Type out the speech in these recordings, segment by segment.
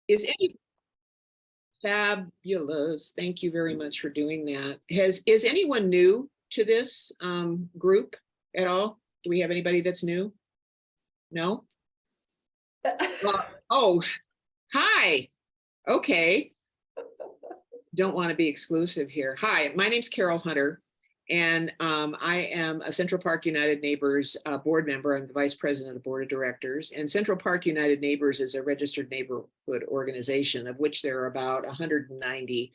Is any fabulous? Thank you very much for doing that. Is anyone new to this group at all? Do we have anybody that's new? No? Oh, hi. Okay. Don't want to be exclusive here. Hi, my name's Carol Hunter, and I am a Central Park United Neighbors board member. I'm the vice president of the board of directors, and Central Park United Neighbors is a registered neighborhood organization, of which there are about 190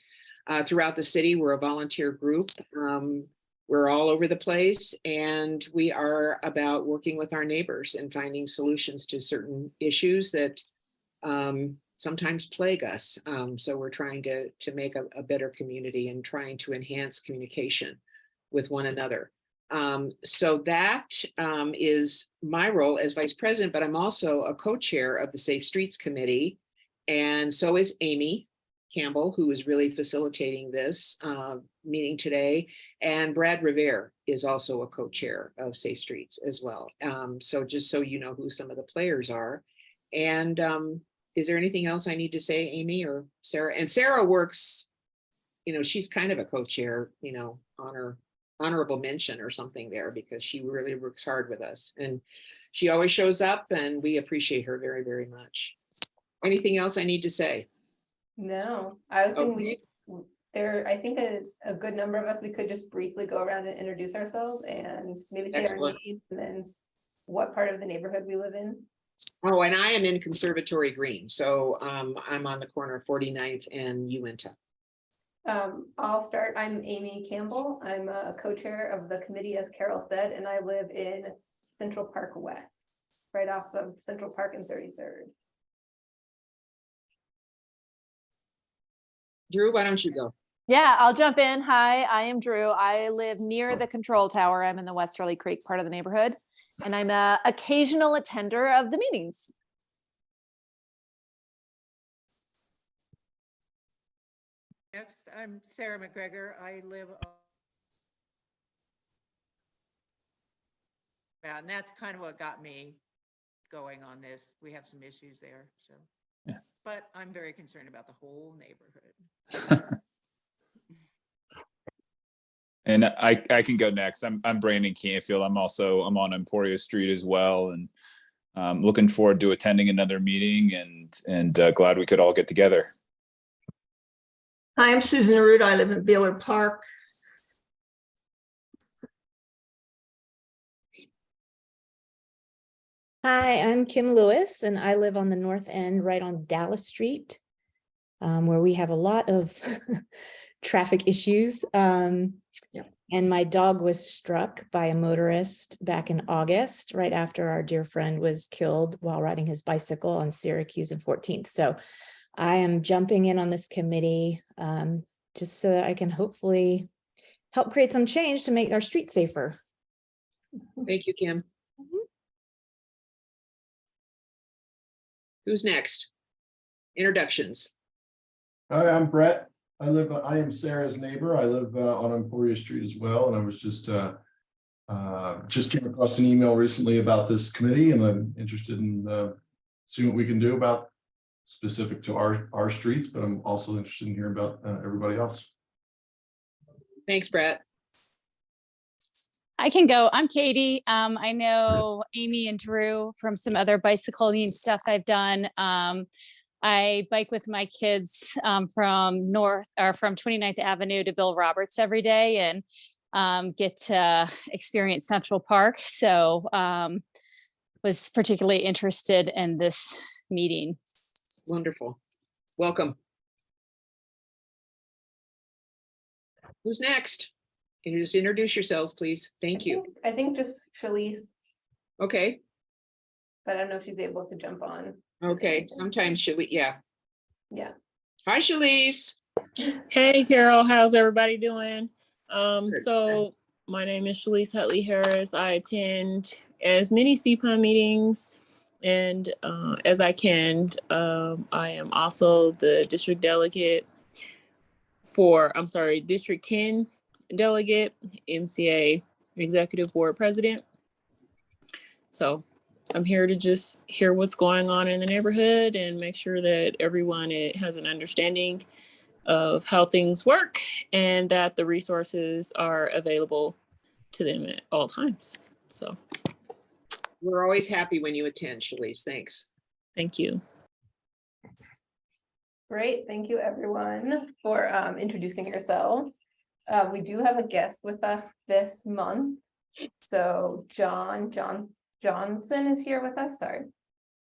throughout the city. We're a volunteer group. We're all over the place, and we are about working with our neighbors and finding solutions to certain issues that sometimes plague us. So we're trying to make a better community and trying to enhance communication with one another. So that is my role as vice president, but I'm also a co-chair of the Safe Streets Committee. And so is Amy Campbell, who is really facilitating this meeting today. And Brad Revere is also a co-chair of Safe Streets as well. So just so you know who some of the players are. And is there anything else I need to say, Amy or Sarah? And Sarah works, she's kind of a co-chair, honorable mention or something there, because she really works hard with us. And she always shows up, and we appreciate her very, very much. Anything else I need to say? No, I was thinking I think a good number of us, we could just briefly go around and introduce ourselves and maybe say our names and then what part of the neighborhood we live in. Oh, and I am in Conservatory Green. So I'm on the corner of 49th and Uinta. I'll start. I'm Amy Campbell. I'm a co-chair of the committee, as Carol said, and I live in Central Park West, right off of Central Park and 33rd. Drew, why don't you go? Yeah, I'll jump in. Hi, I am Drew. I live near the control tower. I'm in the Westerly Creek part of the neighborhood, and I'm an occasional attender of the meetings. Yes, I'm Sarah McGregor. I live and that's kind of what got me going on this. We have some issues there, so yeah. But I'm very concerned about the whole neighborhood. And I can go next. I'm Brandon Canfield. I'm on Emporia Street as well, and looking forward to attending another meeting, and glad we could all get together. Hi, I'm Susan Root. I live in Baylor Park. Hi, I'm Kim Lewis, and I live on the north end, right on Dallas Street, where we have a lot of traffic issues. And my dog was struck by a motorist back in August, right after our dear friend was killed while riding his bicycle on Syracuse and 14th. So I am jumping in on this committee just so that I can hopefully help create some change to make our streets safer. Thank you, Kim. Who's next? Introductions. Hi, I'm Brett. I am Sarah's neighbor. I live on Emporia Street as well, and I was just came across an email recently about this committee, and I'm interested in seeing what we can do about specific to our streets, but I'm also interested in hearing about everybody else. Thanks, Brett. I can go. I'm Katie. I know Amy and Drew from some other bicycling stuff I've done. I bike with my kids from 29th Avenue to Bill Roberts every day, and get to experience Central Park. So was particularly interested in this meeting. Wonderful. Welcome. Who's next? Can you just introduce yourselves, please? Thank you. I think just Shalise. Okay. But I don't know if she's able to jump on. Okay. Sometimes Shalise, yeah. Yeah. Hi, Shalise. Hey, Carol. How's everybody doing? So my name is Shalise Hutley Harris. I attend as many CPUN meetings and as I can. I am also the district delegate District 10 delegate, MCA executive board president. So I'm here to just hear what's going on in the neighborhood and make sure that everyone has an understanding of how things work and that the resources are available to them at all times. So We're always happy when you attend, Shalise. Thanks. thank you. Great, thank you everyone for introducing yourselves. We do have a guest with us this month. So Jon Johnson is here with us, sorry.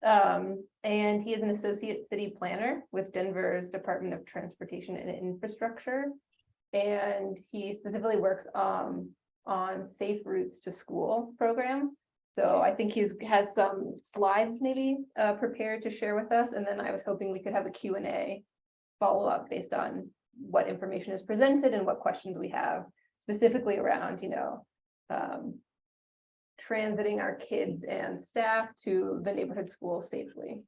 And he is an associate city planner with Denver's Department of Transportation and Infrastructure. And he specifically works on Safe Routes to School program. So I think has some slides maybe prepared to share with us. And then I was hoping we could have a Q&A follow up based on what information is presented and what questions we have specifically around, transiting our kids and staff to the neighborhood schools safely.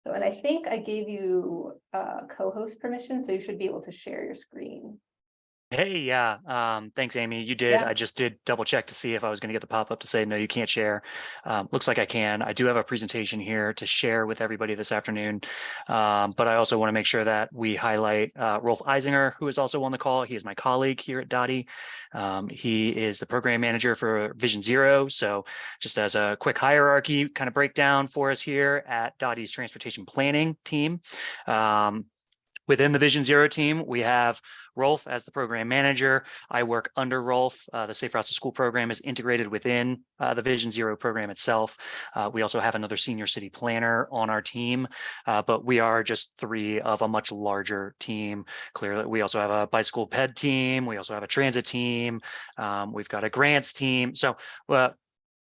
So, and I think I gave you co-host permission, so you should be able to share your screen. Hey, yeah. Thanks, Amy. You did. Yeah. I just did double check to see if I was going to get the pop-up to say, no, you can't share. Looks like I can. I do have a presentation here to share with everybody this afternoon. But I also want to make sure that we highlight Rolf Eisinger, who is also on the call. He is my colleague here at Dottie. He is the program manager for Vision Zero. So just as a quick hierarchy kind of breakdown for us here at Dottie's transportation planning team. Within the Vision Zero team, we have Rolf as the program manager. I work under Rolf. The Safe Routes to School program is integrated within the Vision Zero program itself. We also have another senior city planner on our team, but we are just three of a much larger team. Clearly, we also have a bicycle ped team. We also have a transit team. We've got a grants team. So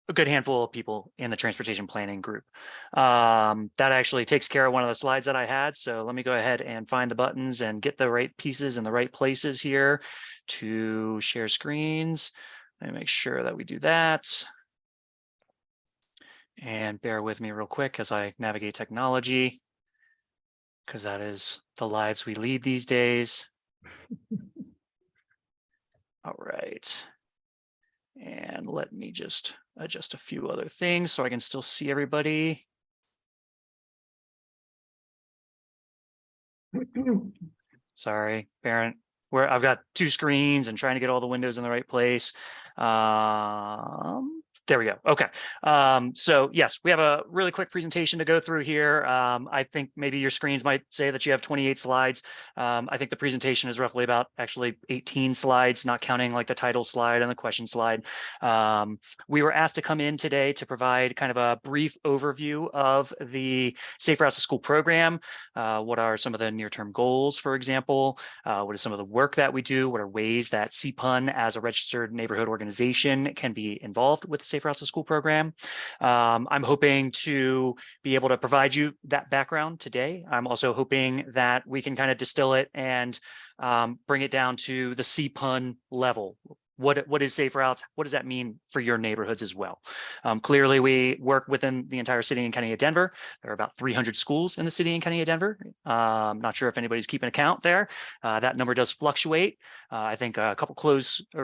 a good handful of people in the transportation planning group. That actually takes care of one of the slides that I had. So let me go ahead and find the buttons and get the right pieces in the right places here to share screens. Let me make sure that we do that. And bear with me real quick as I navigate technology, because that is the lives we lead these days. All right. And let me just adjust a few other things so I can still see everybody. Sorry, Baron. I've got two screens and trying to get all the windows in the right place. There we go. Okay. So yes, we have a really quick presentation to go through here. I think maybe your screens might say that you have 28 slides. I think the presentation is roughly about actually 18 slides, not counting like the title slide and the question slide. We were asked to come in today to provide kind of a brief overview of the Safe Routes to School program. What are some of the near-term goals, for example? What is some of the work that we do? What are ways that CPUN as a registered neighborhood organization can be involved with the Safe Routes to School program? I'm hoping to be able to provide you that background today. I'm also hoping that we can kind of distill it and bring it down to the CPUN level. What is Safe Routes? What does that mean for your neighborhoods as well? Clearly, we work within the entire city and county of Denver. There are about 300 schools in the city and county of Denver. Not sure if anybody's keeping account there. That number does fluctuate. I think a couple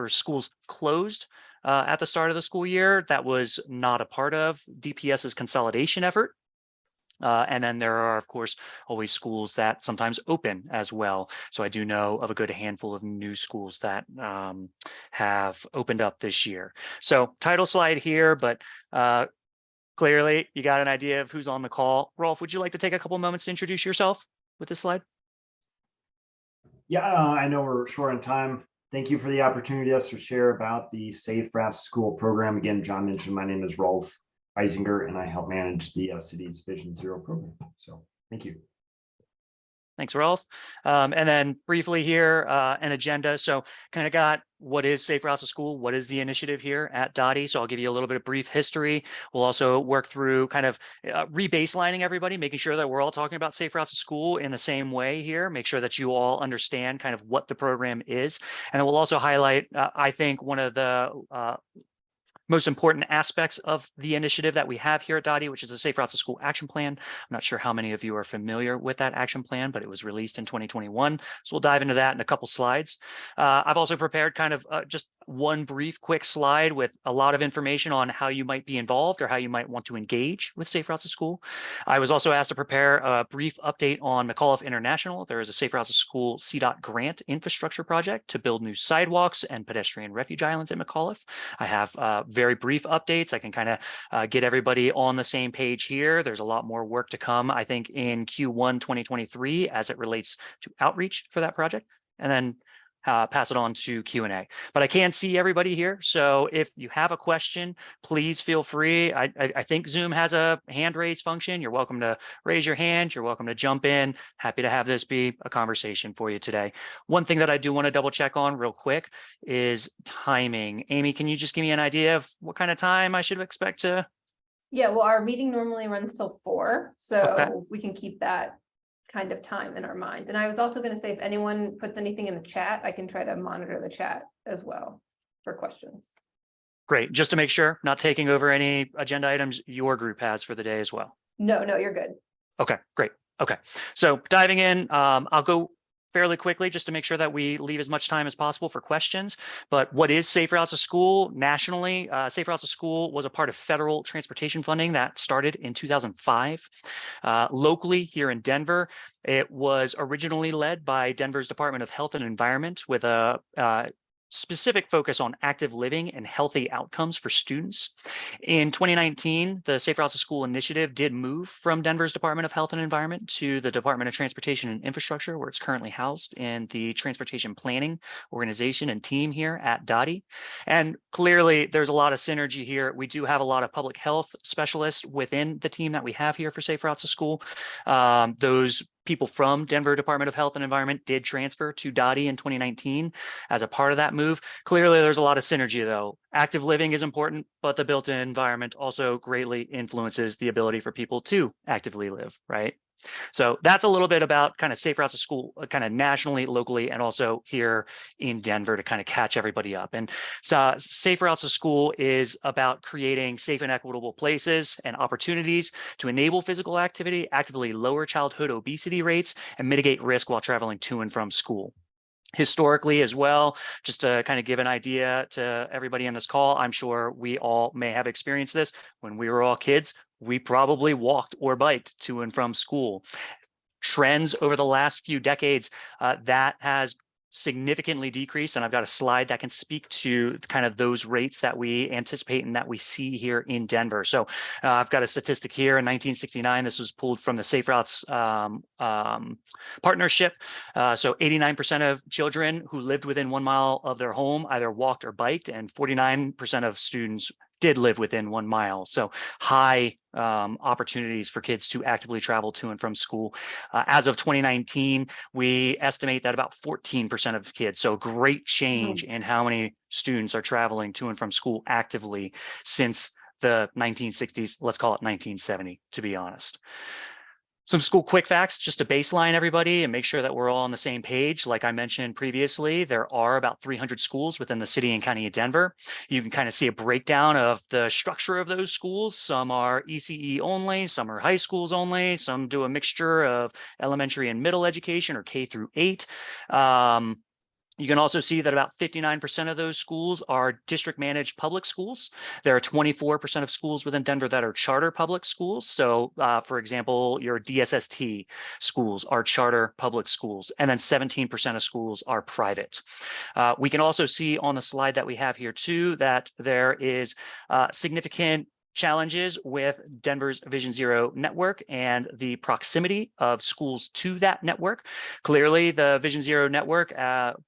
schools closed at the start of the school year. That was not a part of DPS's consolidation effort. And then there are, of course, always schools that sometimes open as well. So I do know of a good handful of new schools that have opened up this year. So title slide here, but clearly you got an idea of who's on the call. Rolf, would you like to take a couple moments to introduce yourself with this slide? Yeah, I know we're short on time. Thank you for the opportunity to share about the Safe Routes to School program. Again, Jon mentioned my name is Rolf Eisinger, and I help manage the city's Vision Zero program. So thank you. Thanks, Rolf. And then briefly here, an agenda. So kind of got what is Safe Routes to School? What is the initiative here at Dottie? So I'll give you a little bit of brief history. We'll also work through kind of re-baselining everybody, making sure that we're all talking about Safe Routes to School in the same way here, make sure that you all understand kind of what the program is. And then we'll also highlight, I think, one of the most important aspects of the initiative that we have here at Dottie, which is the Safe Routes to School Action Plan. I'm not sure how many of you are familiar with that action plan, but it was released in 2021. So we'll dive into that in a couple slides. I've also prepared kind of just one brief quick slide with a lot of information on how you might be involved or how you might want to engage with Safe Routes to School. I was also asked to prepare a brief update on McAuliffe International. There is a Safe Routes to School CDOT grant infrastructure project to build new sidewalks and pedestrian refuge islands at McAuliffe. I have very brief updates. I can kind of get everybody on the same page here. There's a lot more work to come, I think, in Q1 2023 as it relates to outreach for that project. And then pass it on to Q&A. But I can't see everybody here. So if you have a question, please feel free. I think Zoom has a hand raise function. You're welcome to raise your hand. You're welcome to jump in. Happy to have this be a conversation for you today. One thing that I do want to double check on real quick is timing. Amy, can you just give me an idea of what kind of time I should expect to? Yeah, well, our meeting normally runs till 4, so Okay. we can keep that kind of time in our mind. And I was also going to say, if anyone puts anything in the chat, I can try to monitor the chat as well for questions. Great. Just to make sure, not taking over any agenda items your group has for the day as well. No, you're good. Okay, great. Okay. So diving in, I'll go fairly quickly just to make sure that we leave as much time as possible for questions. But what is Safe Routes to School nationally? Safe Routes to School was a part of federal transportation funding that started in 2005. Locally here in Denver, it was originally led by Denver's Department of Health and Environment with a specific focus on active living and healthy outcomes for students. In 2019, the Safe Routes to School initiative did move from Denver's Department of Health and Environment to the Department of Transportation and Infrastructure, where it's currently housed in the Transportation Planning Organization and team here at DOTI. And clearly, there's a lot of synergy here. We do have a lot of public health specialists within the team that we have here for Safe Routes to School. Those people from Denver Department of Health and Environment did transfer to DOTI in 2019 as a part of that move. Clearly, there's a lot of synergy, though. Active living is important, but the built-in environment also greatly influences the ability for people to actively live, right? So that's a little bit about kind of Safe Routes to School, kind of nationally, locally, and also here in Denver to kind of catch everybody up. And so Safe Routes to School is about creating safe and equitable places and opportunities to enable physical activity, actively lower childhood obesity rates, and mitigate risk while traveling to and from school. Historically as well, just to kind of give an idea to everybody on this call, I'm sure we all may have experienced this. When we were all kids, we probably walked or biked to and from school. Trends over the last few decades, that has significantly decreased, and I've got a slide that can speak to kind of those rates that we anticipate and that we see here in Denver. So I've got a statistic here in 1969. This was pulled from the Safe Routes partnership. So 89% of children who lived within 1 mile of their home either walked or biked, and 49% of students did live within 1 mile. So high opportunities for kids to actively travel to and from school. As of 2019, we estimate that about 14% of kids, so a great change in how many students are traveling to and from school actively since the 1960s, let's call it 1970, to be honest. Some school quick facts, just to baseline everybody and make sure that we're all on the same page. Like I mentioned previously, there are about 300 schools within the city and county of Denver. You can kind of see a breakdown of the structure of those schools. Some are ECE only, some are high schools only, some do a mixture of elementary and middle education or K through 8. You can also see that about 59% of those schools are district managed public schools. There are 24% of schools within Denver that are charter public schools. So for example, your DSST schools are charter public schools, and then 17% of schools are private. We can also see on the slide that we have here too, that there is significant challenges with Denver's Vision Zero network and the proximity of schools to that network. Clearly, the Vision Zero network,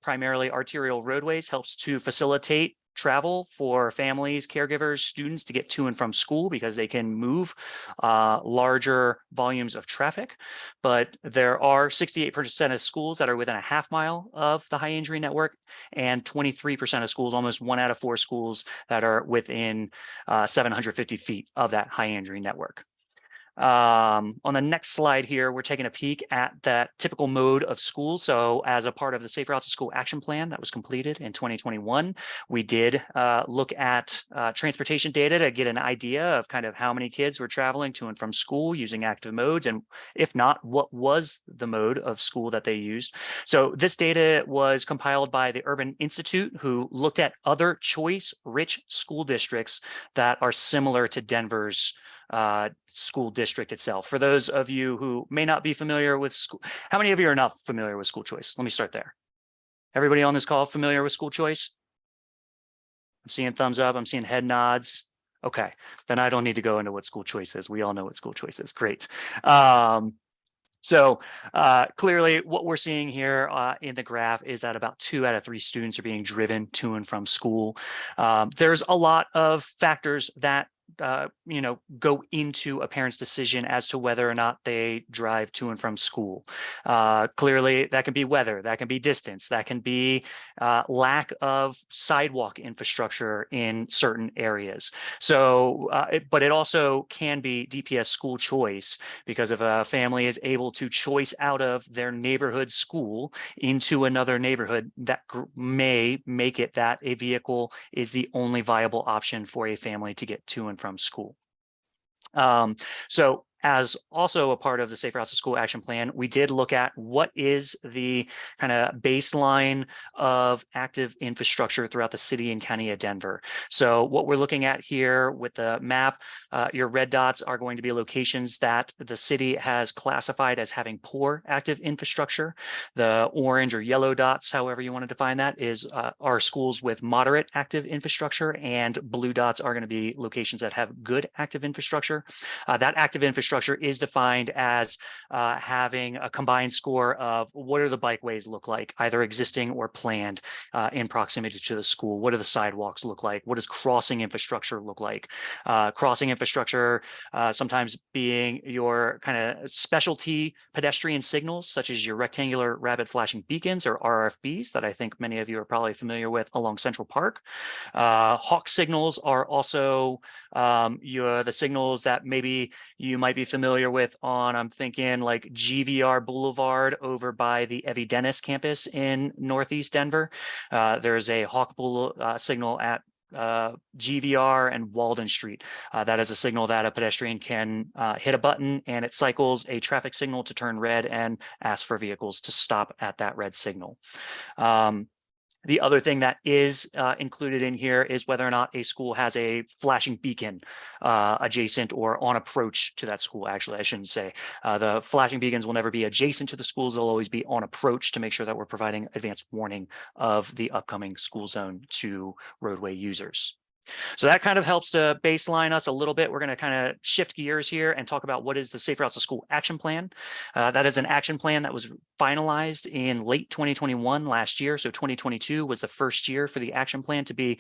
primarily arterial roadways, helps to facilitate travel for families, caregivers, students to get to and from school because they can move larger volumes of traffic. But there are 68% of schools that are within a half mile of the high injury network, and 23% of schools, almost 1 out of 4 schools, that are within 750 feet of that high injury network. On the next slide here, we're taking a peek at that typical mode of school. So as a part of the Safe Routes to School Action Plan that was completed in 2021, we did look at transportation data to get an idea of kind of how many kids were traveling to and from school using active modes, and if not, what was the mode of school that they used. So this data was compiled by the Urban Institute, who looked at other choice-rich school districts that are similar to Denver's school district itself. For those of you who may not be familiar with school, how many of you are not familiar with school choice? Let me start there. Everybody on this call familiar with school choice? I'm seeing thumbs up, I'm seeing head nods. Okay, then I don't need to go into what school choice is. We all know what school choice is. Great. So clearly what we're seeing here in the graph is that about 2 out of 3 students are being driven to and from school. There's a lot of factors that go into a parent's decision as to whether or not they drive to and from school. Clearly, that can be weather, that can be distance, that can be lack of sidewalk infrastructure in certain areas. So, but it also can be DPS school choice, because if a family is able to choice out of their neighborhood school into another neighborhood, that may make it that a vehicle is the only viable option for a family to get to and from school. So as also a part of the Safe Routes to School Action Plan, we did look at what is the kind of baseline of active infrastructure throughout the city and county of Denver. So what we're looking at here with the map, your red dots are going to be locations that the city has classified as having poor active infrastructure. The orange or yellow dots, however you want to define that, is our schools with moderate active infrastructure, and blue dots are going to be locations that have good active infrastructure. That active infrastructure is defined as having a combined score of what do the bikeways look like, either existing or planned in proximity to the school. What do the sidewalks look like? What does crossing infrastructure look like? Crossing infrastructure sometimes being your kind of specialty pedestrian signals, such as your rectangular rapid flashing beacons, or RFBs, that I think many of you are probably familiar with along Central Park. Hawk signals are also the signals that maybe you might be familiar with on, I'm thinking like GVR Boulevard over by the Evie Dennis campus in Northeast Denver. There's a Hawk signal at GVR and Walden Street. That is a signal that a pedestrian can hit a button, and it cycles a traffic signal to turn red and ask for vehicles to stop at that red signal. The other thing that is included in here is whether or not a school has a flashing beacon adjacent or on approach to that school. Actually, I shouldn't say. The flashing beacons will never be adjacent to the schools. They'll always be on approach to make sure that we're providing advanced warning of the upcoming school zone to roadway users. So that kind of helps to baseline us a little bit. We're going to kind of shift gears here and talk about what is the Safe Routes to School Action Plan. That is an action plan that was finalized in late 2021 last year. So 2022 was the first year for the action plan to be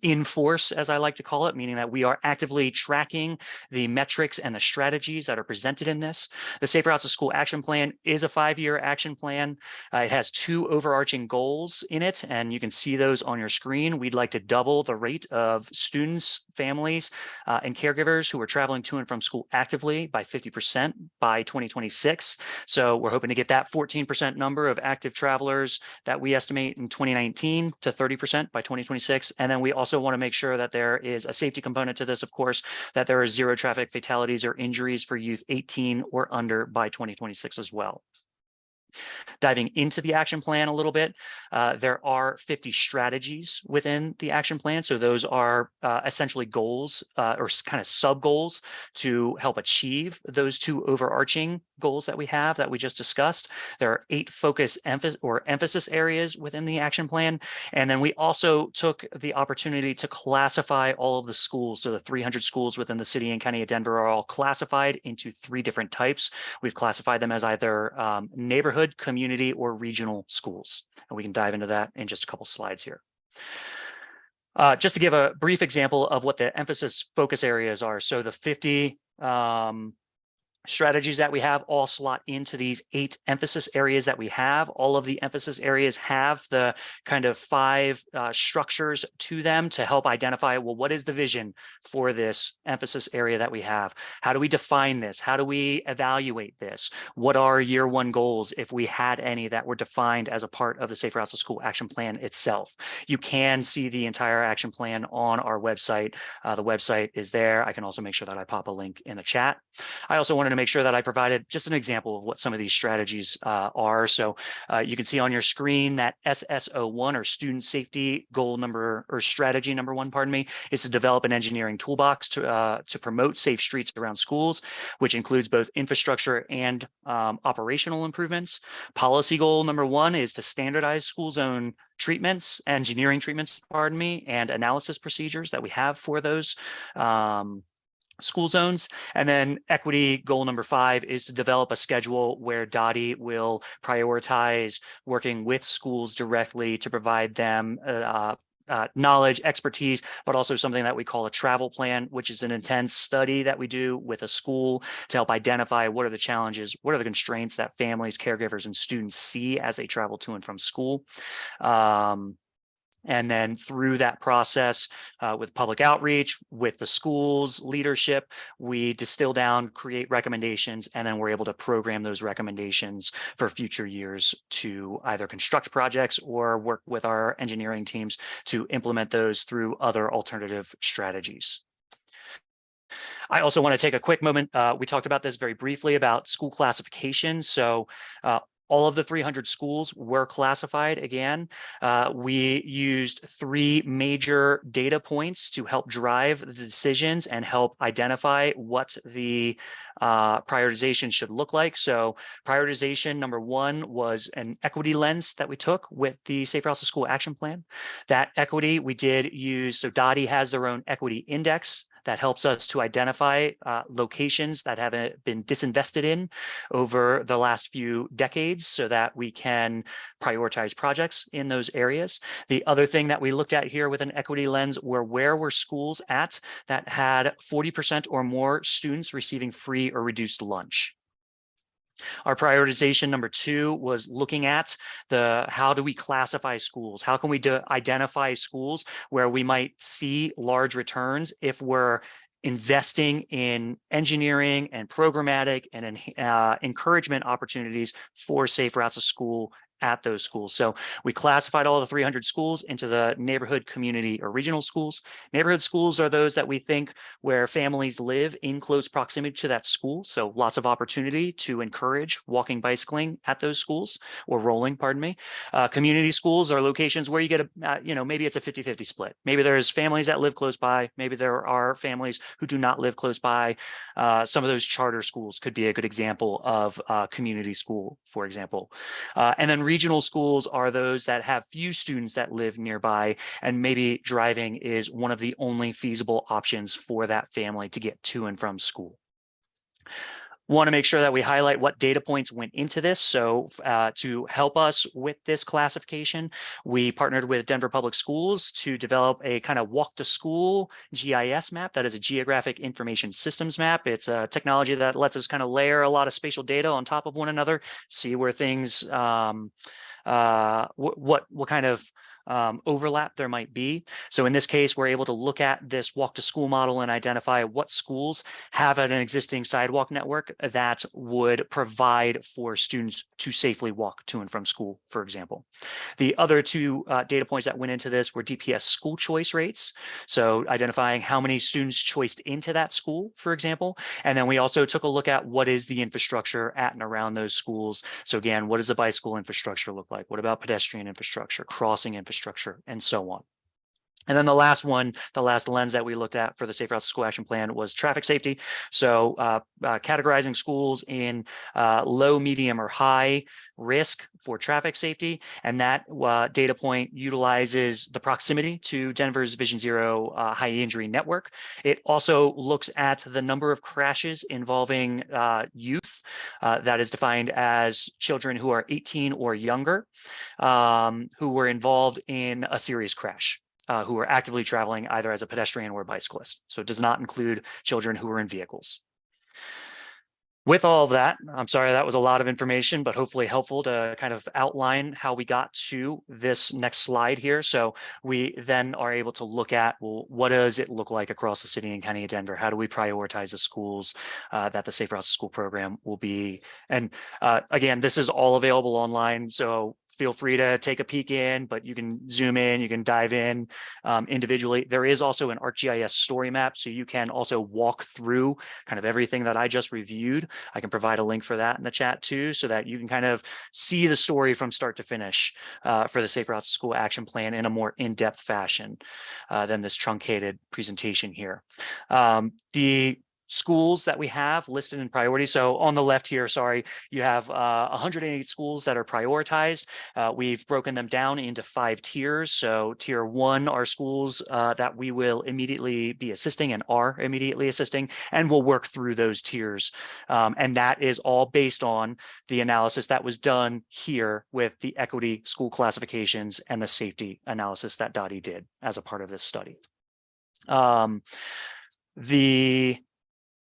in force, as I like to call it, meaning that we are actively tracking the metrics and the strategies that are presented in this. The Safe Routes to School Action Plan is a 5-year action plan. It has 2 overarching goals in it, and you can see those on your screen. We'd like to double the rate of students, families, and caregivers who are traveling to and from school actively by 50% by 2026. So we're hoping to get that 14% number of active travelers that we estimate in 2019 to 30% by 2026. And then we also want to make sure that there is a safety component to this, of course, that there are 0 traffic fatalities or injuries for youth 18 or under by 2026 as well. Diving into the action plan a little bit, there are 50 strategies within the action plan. So those are essentially goals or kind of sub goals to help achieve those 2 overarching goals that we have that we just discussed. There are 8 focus emphasis areas within the action plan. And then we also took the opportunity to classify all of the schools. So the 300 schools within the city and county of Denver are all classified into 3 different types. We've classified them as either neighborhood, community, or regional schools. And we can dive into that in just a couple slides here. Just to give a brief example of what the emphasis focus areas are. So the 50 strategies that we have all slot into these 8 emphasis areas that we have. All of the emphasis areas have the kind of 5 structures to them to help identify, well, what is the vision for this emphasis area that we have? How do we define this? How do we evaluate this? What are year 1 goals, if we had any that were defined as a part of the Safe Routes to School action plan itself? You can see the entire action plan on our website. The website is there. I can also make sure that I pop a link in the chat. I also wanted to make sure that I provided just an example of what some of these strategies are. So you can see on your screen that SSO1, or student safety goal number, or strategy number 1, pardon me, is to develop an engineering toolbox to promote safe streets around schools, which includes both infrastructure and operational improvements. Policy goal number 1 is to standardize school zone treatments, engineering treatments, pardon me, and analysis procedures that we have for those school zones. And then equity goal number 5 is to develop a schedule where Dottie will prioritize working with schools directly to provide them knowledge, expertise, but also something that we call a travel plan, which is an intense study that we do with a school to help identify what are the challenges, what are the constraints that families, caregivers, and students see as they travel to and from school. And then through that process, with public outreach, with the school's leadership, we distill down, create recommendations, and then we're able to program those recommendations for future years to either construct projects or work with our engineering teams to implement those through other alternative strategies. I also want to take a quick moment. We talked about this very briefly about school classification. So all of the 300 schools were classified again. We used 3 major data points to help drive the decisions and help identify what the prioritization should look like. So prioritization number 1 was an equity lens that we took with the Safe Routes to School action plan. That equity we did use, so Dottie has their own equity index that helps us to identify locations that have been disinvested in over the last few decades so that we can prioritize projects in those areas. The other thing that we looked at here with an equity lens were where were schools at that had 40% or more students receiving free or reduced lunch. Our prioritization number 2 was looking at how do we classify schools? How can we identify schools where we might see large returns if we're investing in engineering and programmatic and encouragement opportunities for Safe Routes to School at those schools. So we classified all the 300 schools into the neighborhood, community, or regional schools. Neighborhood schools are those that we think where families live in close proximity to that school. So lots of opportunity to encourage walking, bicycling at those schools, or rolling, pardon me. Community schools are locations where you get maybe it's a 50-50 split. Maybe there's families that live close by. Maybe there are families who do not live close by. Some of those charter schools could be a good example of a community school, for example. And then regional schools are those that have few students that live nearby, and maybe driving is one of the only feasible options for that family to get to and from school. Want to make sure that we highlight what data points went into this. So to help us with this classification, we partnered with Denver Public Schools to develop a kind of walk to school GIS map. That is a geographic information systems map. It's a technology that lets us kind of layer a lot of spatial data on top of one another, see where things, what kind of overlap there might be. So in this case, we're able to look at this walk to school model and identify what schools have an existing sidewalk network that would provide for students to safely walk to and from school, for example. The other 2 data points that went into this were DPS school choice rates. So identifying how many students choiced into that school, for example. And then we also took a look at what is the infrastructure at and around those schools. So again, what does the bicycle infrastructure look like? What about pedestrian infrastructure, crossing infrastructure, and so on. And then the last lens that we looked at for the Safe Routes to School action plan was traffic safety. So categorizing schools in low, medium, or high risk for traffic safety. And that data point utilizes the proximity to Denver's Vision Zero high injury network. It also looks at the number of crashes involving youth, that is defined as children who are 18 or younger, who were involved in a serious crash. Who are actively traveling either as a pedestrian or a bicyclist. So it does not include children who are in vehicles. With all of that, I'm sorry, that was a lot of information, but hopefully helpful to kind of outline how we got to this next slide here. So we then are able to look at, well, what does it look like across the city and county of Denver? How do we prioritize the schools that the Safe Routes to School program will be? And again, this is all available online. So feel free to take a peek in, but you can zoom in, you can dive in individually. There is also an ArcGIS story map, so you can also walk through kind of everything that I just reviewed. I can provide a link for that in the chat too, so that you can kind of see the story from start to finish for the Safe Routes to School action plan in a more in-depth fashion than this truncated presentation here. The schools that we have listed in priority. So on the left here, sorry, you have 108 schools that are prioritized. We've broken them down into 5 tiers. So tier 1 are schools that we will immediately be assisting and are immediately assisting, and we'll work through those tiers. And that is all based on the analysis that was done here with the equity school classifications and the safety analysis that Dottie did as a part of this study. The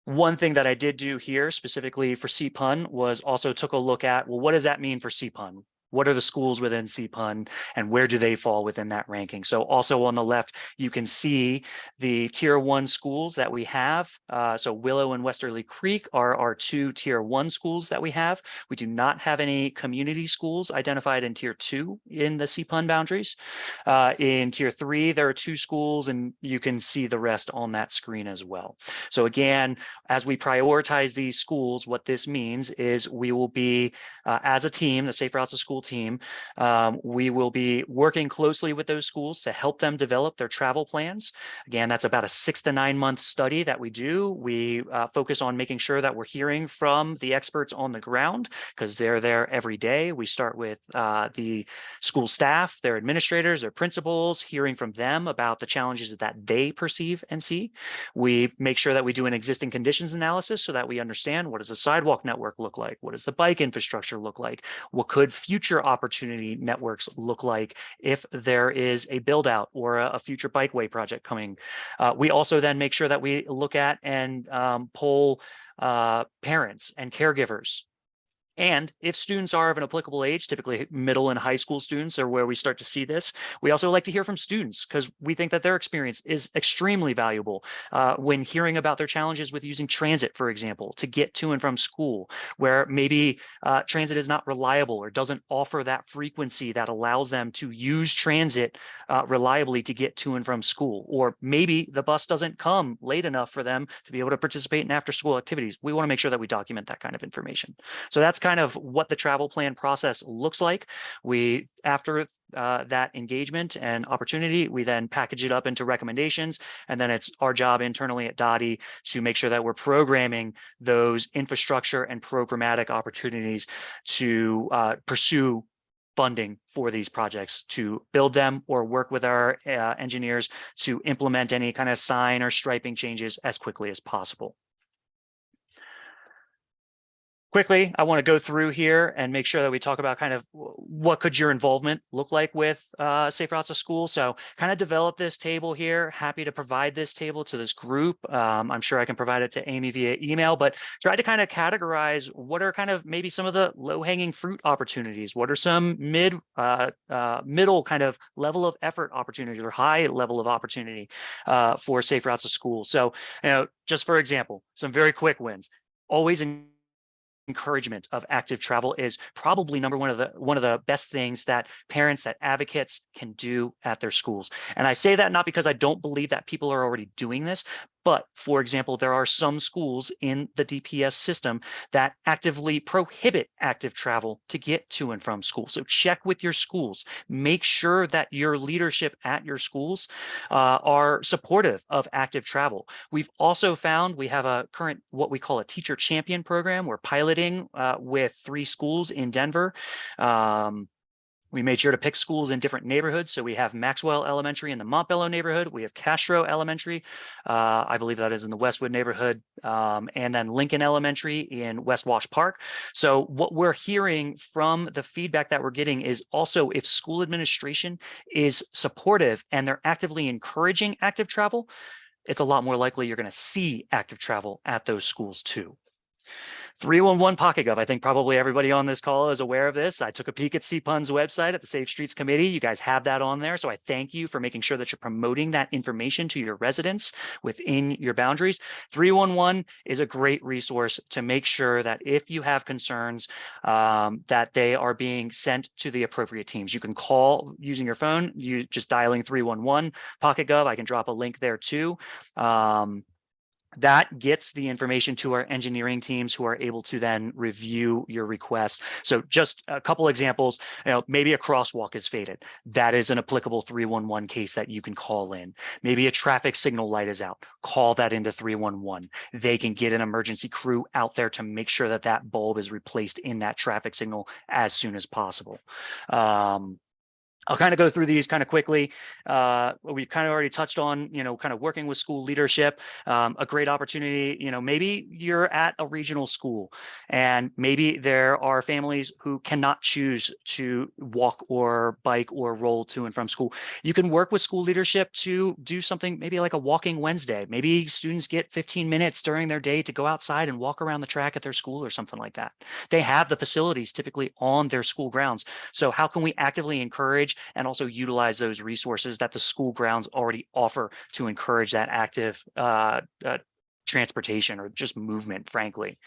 one thing that I did do here specifically for CPUN was also took a look at, well, what does that mean for CPUN? What are the schools within CPUN and where do they fall within that ranking? So also on the left, you can see the tier 1 schools that we have. So Willow and Westerly Creek are our 2 tier 1 schools that we have. We do not have any community schools identified in tier 2 in the CPUN boundaries. In tier 3, there are 2 schools, and you can see the rest on that screen as well. So again, as we prioritize these schools, what this means is we will be, as a team, the Safe Routes to School team, we will be working closely with those schools to help them develop their travel plans. Again, that's about a 6 to 9 month study that we do. We focus on making sure that we're hearing from the experts on the ground, because they're there every day. We start with the school staff, their administrators, their principals, hearing from them about the challenges that they perceive and see. We make sure that we do an existing conditions analysis so that we understand, what does the sidewalk network look like? What does the bike infrastructure look like? What could future opportunity networks look like if there is a build out or a future bikeway project coming? We also then make sure that we look at and poll parents and caregivers. And if students are of an applicable age, typically middle and high school students are where we start to see this. We also like to hear from students because we think that their experience is extremely valuable when hearing about their challenges with using transit, for example, to get to and from school, where maybe transit is not reliable or doesn't offer that frequency that allows them to use transit reliably to get to and from school. Or maybe the bus doesn't come late enough for them to be able to participate in after school activities. We want to make sure that we document that kind of information. So that's kind of what the travel plan process looks like. We, after that engagement and opportunity, we then package it up into recommendations, and then it's our job internally at Dottie to make sure that we're programming those infrastructure and programmatic opportunities to pursue funding for these projects, to build them or work with our engineers to implement any kind of sign or striping changes as quickly as possible. Quickly, I want to go through here and make sure that we talk about kind of what could your involvement look like with Safe Routes to School. So kind of develop this table here. Happy to provide this table to this group. I'm sure I can provide it to Amy via email, but try to kind of categorize what are kind of maybe some of the low-hanging fruit opportunities. What are some middle kind of level of effort opportunities or high level of opportunity for Safe Routes to School. So, just for example, some very quick wins. Always encouragement of active travel is probably one of the best things that parents, that advocates can do at their schools. And I say that not because I don't believe that people are already doing this, but for example, there are some schools in the DPS system that actively prohibit active travel to get to and from school. So check with your schools. Make sure that your leadership at your schools are supportive of active travel. We've also found we have a current, what we call a teacher champion program. We're piloting with 3 schools in Denver. We made sure to pick schools in different neighborhoods. So we have Maxwell Elementary in the Montbello neighborhood. We have Castro Elementary. I believe that is in the Westwood neighborhood. And then Lincoln Elementary in West Wash Park. So what we're hearing from the feedback that we're getting is also, if school administration is supportive and they're actively encouraging active travel, it's a lot more likely you're going to see active travel at those schools too. 311 Pocket Gov. I think probably everybody on this call is aware of this. I took a peek at CPUN's website at the Safe Streets Committee. You guys have that on there. So I thank you for making sure that you're promoting that information to your residents within your boundaries. 311 is a great resource to make sure that if you have concerns, that they are being sent to the appropriate teams. You can call using your phone, you just dialing 311 Pocket Gov. I can drop a link there too. That gets the information to our engineering teams who are able to then review your request. So just a couple examples, maybe a crosswalk is faded. That is an applicable 311 case that you can call in. Maybe a traffic signal light is out. Call that into 311. They can get an emergency crew out there to make sure that that bulb is replaced in that traffic signal as soon as possible. I'll kind of go through these kind of quickly. We've kind of already touched on, kind of working with school leadership, a great opportunity. Maybe you're at a regional school and maybe there are families who cannot choose to walk or bike or roll to and from school. You can work with school leadership to do something maybe like a walking Wednesday. Maybe students get 15 minutes during their day to go outside and walk around the track at their school or something like that. They have the facilities typically on their school grounds. So how can we actively encourage and also utilize those resources that the school grounds already offer to encourage that active transportation or just movement, frankly.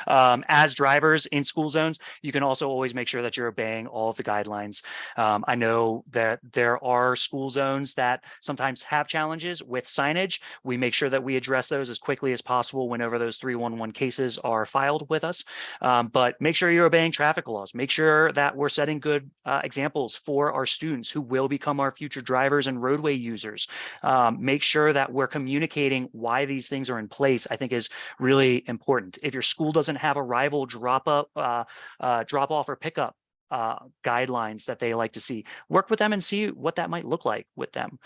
As drivers in school zones, you can also always make sure that you're obeying all of the guidelines. I know that there are school zones that sometimes have challenges with signage. We make sure that we address those as quickly as possible whenever those 311 cases are filed with us. But make sure you're obeying traffic laws. Make sure that we're setting good examples for our students who will become our future drivers and roadway users. Make sure that we're communicating why these things are in place, I think is really important. If your school doesn't have arrival, drop off or pickup guidelines that they like to see, work with them and see what that might look like with them.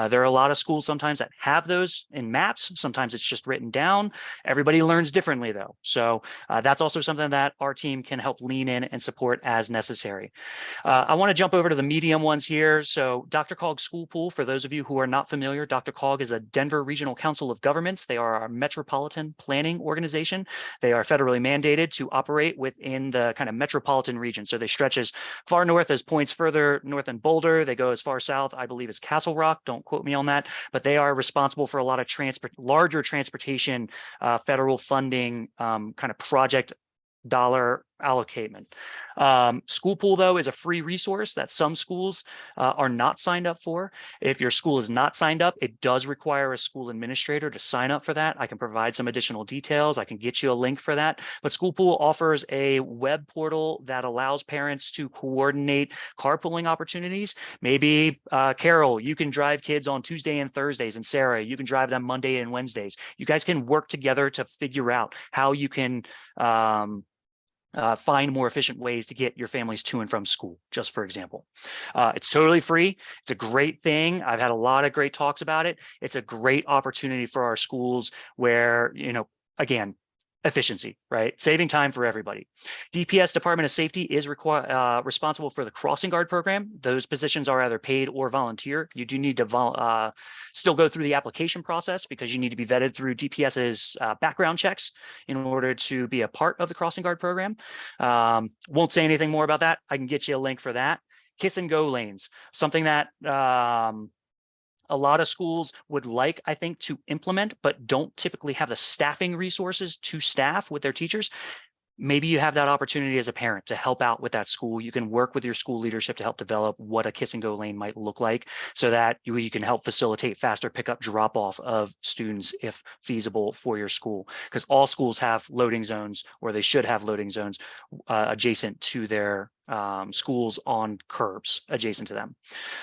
There are a lot of schools sometimes that have those in maps. Sometimes it's just written down. Everybody learns differently though. So that's also something that our team can help lean in and support as necessary. I want to jump over to the medium ones here. So DRCOG School Pool, for those of you who are not familiar, DRCOG is a Denver Regional Council of Governments. They are our metropolitan planning organization. They are federally mandated to operate within the kind of metropolitan region. So they stretch as far north as points further north in Boulder. They go as far south, I believe, as Castle Rock. Don't quote me on that, but they are responsible for a lot of larger transportation, federal funding, kind of project dollar allocament. School Pool, though, is a free resource that some schools are not signed up for. If your school is not signed up, it does require a school administrator to sign up for that. I can provide some additional details. I can get you a link for that. But School Pool offers a web portal that allows parents to coordinate carpooling opportunities. Maybe Carol, you can drive kids on Tuesday and Thursdays, and Sarah, you can drive them Monday and Wednesdays. You guys can work together to figure out how you can find more efficient ways to get your families to and from school, just for example. It's totally free. It's a great thing. I've had a lot of great talks about it. It's a great opportunity for our schools where, again, efficiency, right? Saving time for everybody. DPS, Department of Safety, is responsible for the crossing guard program. Those positions are either paid or volunteer. You do need to still go through the application process because you need to be vetted through DPS's background checks in order to be a part of the crossing guard program. Won't say anything more about that. I can get you a link for that. Kiss and go lanes, something that a lot of schools would like, I think, to implement, but don't typically have the staffing resources to staff with their teachers. Maybe you have that opportunity as a parent to help out with that school. You can work with your school leadership to help develop what a kiss and go lane might look like so that you can help facilitate faster pickup drop off of students if feasible for your school, because all schools have loading zones, or they should have loading zones adjacent to their schools on curbs adjacent to them.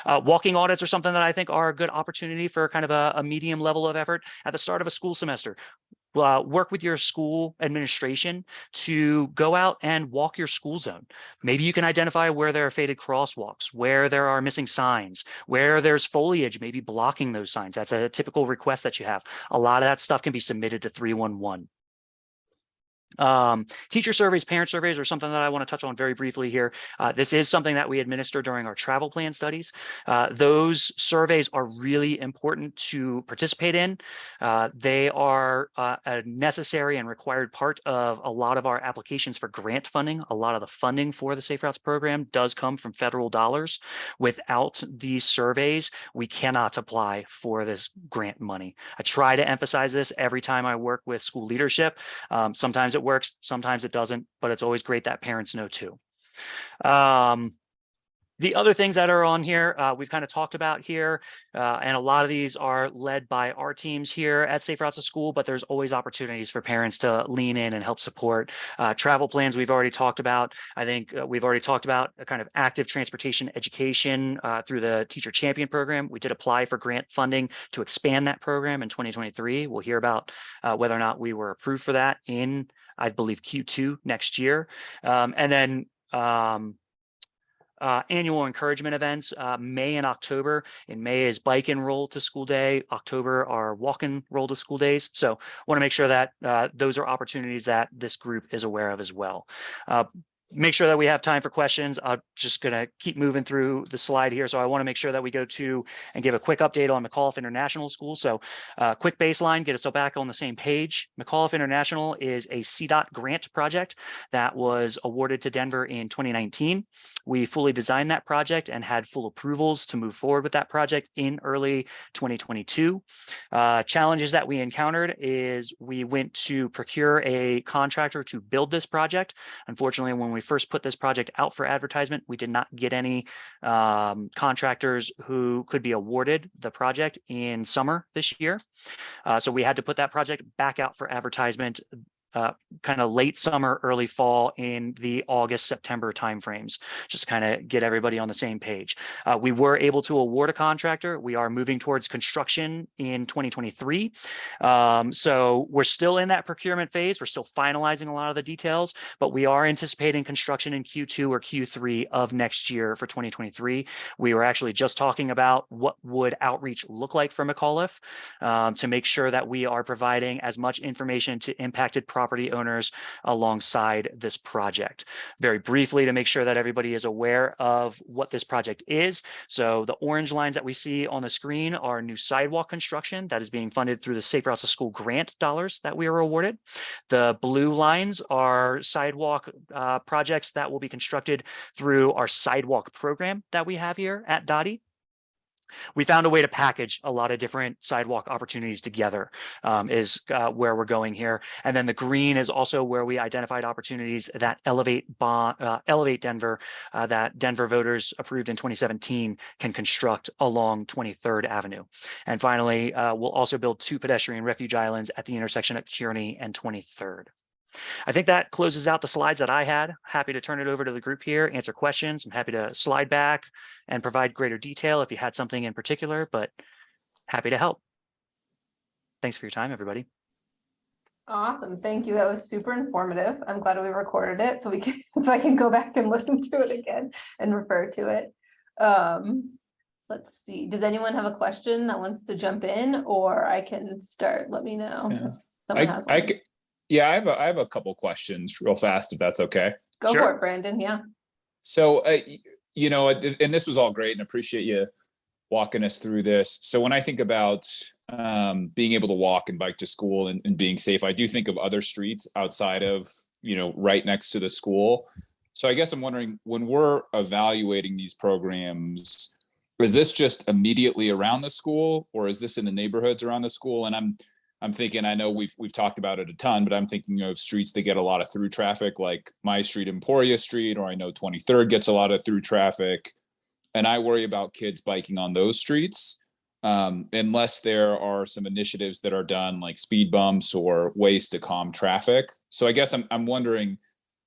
Walking audits are something that I think are a good opportunity for kind of a medium level of effort at the start of a school semester. Work with your school administration to go out and walk your school zone. Maybe you can identify where there are faded crosswalks, where there are missing signs, where there's foliage maybe blocking those signs. That's a typical request that you have. A lot of that stuff can be submitted to 311. Teacher surveys, parent surveys are something that I want to touch on very briefly here. This is something that we administer during our travel plan studies. Those surveys are really important to participate in. They are a necessary and required part of a lot of our applications for grant funding. A lot of the funding for the Safe Routes program does come from federal dollars. Without these surveys, we cannot apply for this grant money. I try to emphasize this every time I work with school leadership. Sometimes it works, sometimes it doesn't, but it's always great that parents know too. The other things that are on here, we've kind of talked about here, and a lot of these are led by our teams here at Safe Routes to School, but there's always opportunities for parents to lean in and help support. Travel plans we've already talked about. I think we've already talked about a kind of active transportation education through the Teacher Champion program. We did apply for grant funding to expand that program in 2023. We'll hear about whether or not we were approved for that in, I believe, Q2 next year. And then annual encouragement events, May and October. In May is bike and roll to school day. October are walk and roll to school days. So want to make sure that those are opportunities that this group is aware of as well. Make sure that we have time for questions. I'm just going to keep moving through the slide here. So I want to make sure that we go to and give a quick update on McAuliffe International School. So quick baseline, get us all back on the same page. McAuliffe International is a CDOT grant project that was awarded to Denver in 2019. We fully designed that project and had full approvals to move forward with that project in early 2022. Challenges that we encountered is we went to procure a contractor to build this project. Unfortunately, when we first put this project out for advertisement, we did not get any contractors who could be awarded the project in summer this year. So we had to put that project back out for advertisement kind of late summer, early fall in the August, September timeframes, just kind of get everybody on the same page. We were able to award a contractor. We are moving towards construction in 2023. So we're still in that procurement phase. We're still finalizing a lot of the details, but we are anticipating construction in Q2 or Q3 of next year for 2023. We were actually just talking about what would outreach look like for McAuliffe to make sure that we are providing as much information to impacted property owners alongside this project. Very briefly, to make sure that everybody is aware of what this project is. So the orange lines that we see on the screen are new sidewalk construction that is being funded through the Safe Routes to School grant dollars that we were awarded. The blue lines are sidewalk projects that will be constructed through our sidewalk program that we have here at Dottie. We found a way to package a lot of different sidewalk opportunities together is where we're going here. And then the green is also where we identified opportunities that elevate Denver, that Denver voters approved in 2017 can construct along 23rd Avenue. And finally, we'll also build 2 pedestrian refuge islands at the intersection at Kearney and 23rd. I think that closes out the slides that I had. Happy to turn it over to the group here, answer questions. I'm happy to slide back and provide greater detail if you had something in particular, but happy to help. Thanks for your time, everybody. Awesome. Thank you. That was super informative. I'm glad we recorded it so I can go back and listen to it again and refer to it. Let's see. Does anyone have a question that wants to jump in, or I can start? Let me know. Yeah. Someone has one. Yeah, I have a couple questions real fast, if that's okay. Go for it, Brandon. Yeah. So, you know, and this was all great and appreciate you walking us through this. So when I think about being able to walk and bike to school and being safe, I do think of other streets outside of, you know, right next to the school. So I guess I'm wondering, when we're evaluating these programs, is this just immediately around the school, or is this in the neighborhoods around the school? And I'm thinking, I know we've talked about it a ton, but I'm thinking of streets that get a lot of through traffic, like my street, Emporia Street, or I know 23rd gets a lot of through traffic. And I worry about kids biking on those streets unless there are some initiatives that are done, like speed bumps or ways to calm traffic. So I guess I'm wondering,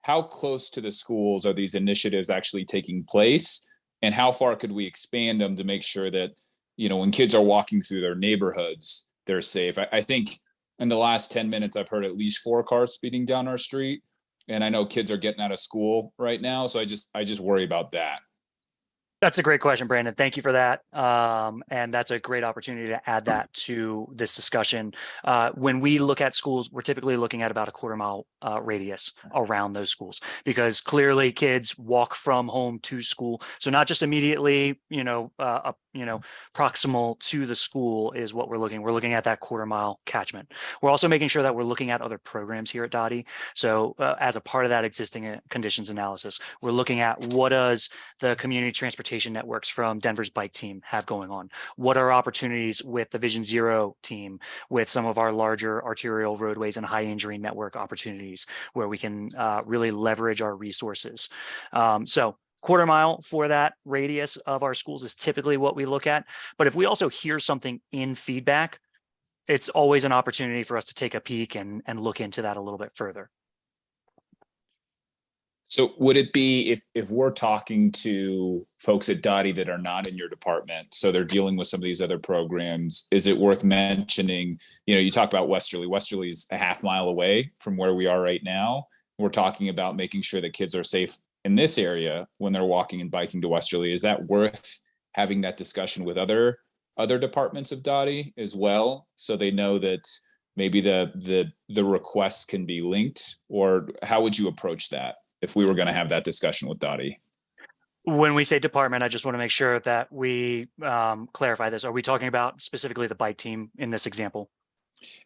how close to the schools are these initiatives actually taking place? And how far could we expand them to make sure that, you know, when kids are walking through their neighborhoods, they're safe? I think in the last 10 minutes, I've heard at least 4 cars speeding down our street. And I know kids are getting out of school right now. So I just worry about that. That's a great question, Brandon. Thank you for that. And that's a great opportunity to add that to this discussion. When we look at schools, we're typically looking at about a quarter-mile radius around those schools, because clearly kids walk from home to school. So not just immediately, proximal to the school is what we're looking. We're looking at that quarter-mile catchment. We're also making sure that we're looking at other programs here at Dottie. So as a part of that existing conditions analysis, we're looking at what does the community transportation networks from Denver's bike team have going on? What are opportunities with the Vision Zero team, with some of our larger arterial roadways and high injury network opportunities where we can really leverage our resources? So quarter mile for that radius of our schools is typically what we look at. But if we also hear something in feedback, it's always an opportunity for us to take a peek and look into that a little bit further. So would it be, if we're talking to folks at Dottie that are not in your department, so they're dealing with some of these other programs, is it worth mentioning, you talk about Westerly. Westerly's a half mile away from where we are right now. We're talking about making sure that kids are safe in this area when they're walking and biking to Westerly. Is that worth having that discussion with other departments of Dottie as well, so they know that maybe the requests can be linked? Or how would you approach that if we were going to have that discussion with Dottie? When we say department, I just want to make sure that we clarify this. Are we talking about specifically the bike team in this example?